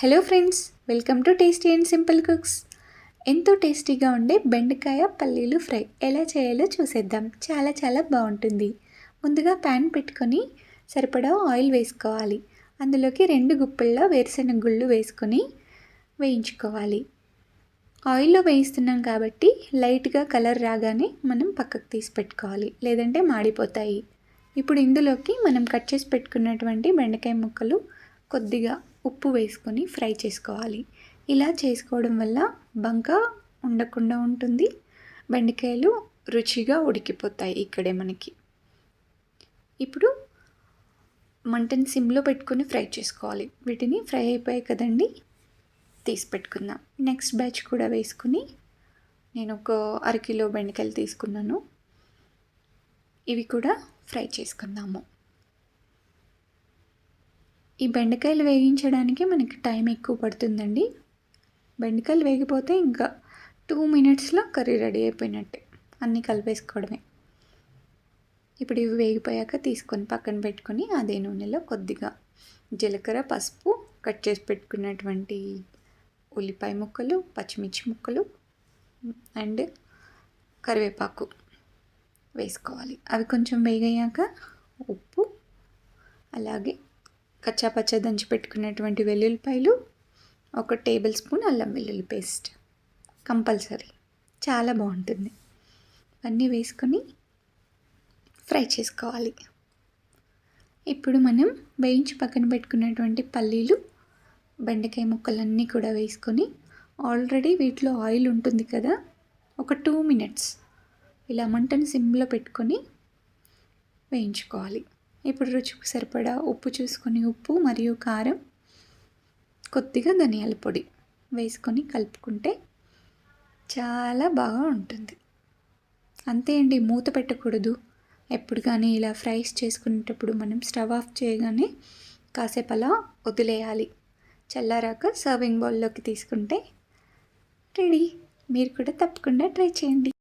Hello friends, welcome to tasty and simple cooks. ఎంతో టేస్టీగా ఉండే బెండకాయ పల్లీలు ఫ్రై ఎలా చేయాలో చూసేద్దాం. చాలా బాగుంటుంది. ముందుగా ప్యాన్ పెట్టుకొని సరిపడా ఆయిల్ వేసుకోవాలి. అందులోకి 2 గుప్పెళ్ళ వేరుశెనగ గుళ్ళు వేసుకొని వేయించుకోవాలి. ఆయిల్లో వేయిస్తున్నాం కాబట్టి లైట్గా కలర్ రాగానే మనం పక్కకు తీసి పెట్టుకోవాలి, లేదంటే మాడిపోతాయి. ఇప్పుడు ఇందులోకి మనం కట్ చేసి పెట్టుకున్నటువంటి బెండకాయ ముక్కలు కొద్దిగా ఉప్పు వేసుకొని ఫ్రై చేసుకోవాలి. ఇలా చేసుకోవడం వల్ల బంక ఉండకుండా ఉంటుంది, బెండకాయలు రుచిగా ఉడికిపోతాయి ఇక్కడే మనకి. ఇప్పుడు మంటని సిమ్లో పెట్టుకొని ఫ్రై చేసుకోవాలి. వీటిని ఫ్రై అయిపోయాయి కదండి, తీసి పెట్టుకుందాం. నెక్స్ట్ బ్యాచ్ కూడా వేసుకుని నేను ఒక అరకిలో బెండకాయలు తీసుకున్నాను. ఇవి కూడా ఫ్రై చేసుకుందాము. ఈ బెండకాయలు వేగించడానికి మనకి టైం ఎక్కువ పడుతుందండి. బెండకాయలు వేగిపోతే ఇంకా 2 మినిట్స్లో కర్రీ రెడీ అయిపోయినట్టే. అన్నీ కలిపేసుకోవడమే. ఇప్పుడు ఇవి వేగిపోయాక తీసుకొని పక్కన పెట్టుకొని అదే నూనెలో కొద్దిగా జీలకర్ర, పసుపు, కట్ చేసి పెట్టుకున్నటువంటి ఉల్లిపాయ ముక్కలు, పచ్చిమిర్చి ముక్కలు అండ్ కరివేపాకు వేసుకోవాలి. అవి కొంచెం వేగయ్యాక ఉప్పు, అలాగే కచ్చాపచ్చా దంచి పెట్టుకున్నటువంటి వెల్లుల్లిపాయలు, 1 టేబుల్ స్పూన్ అల్లం వెల్లుల్లి పేస్ట్ కంపల్సరీ, చాలా బాగుంటుంది. అన్నీ వేసుకొని ఫ్రై చేసుకోవాలి. ఇప్పుడు మనం వేయించి పక్కన పెట్టుకున్నటువంటి పల్లీలు, బెండకాయ ముక్కలన్నీ కూడా వేసుకొని ఆల్రెడీ వీటిలో ఆయిల్ ఉంటుంది కదా, ఒక 2 మినిట్స్ ఇలా మంటను సిమ్లో పెట్టుకొని వేయించుకోవాలి. ఇప్పుడు రుచికి సరిపడా ఉప్పు చూసుకొని ఉప్పు మరియు కారం, కొద్దిగా ధనియాల పొడి వేసుకొని కలుపుకుంటే చాలా బాగా ఉంటుంది. అంతే అండి, మూత పెట్టకూడదు. ఎప్పుడు కానీ ఇలా ఫ్రైస్ చేసుకునేటప్పుడు మనం స్టవ్ ఆఫ్ చేయగానే కాసేపు అలా వదిలేయాలి. చల్లారాక సర్వింగ్ బౌల్లోకి తీసుకుంటే రెడీ. మీరు కూడా తప్పకుండా ట్రై చేయండి.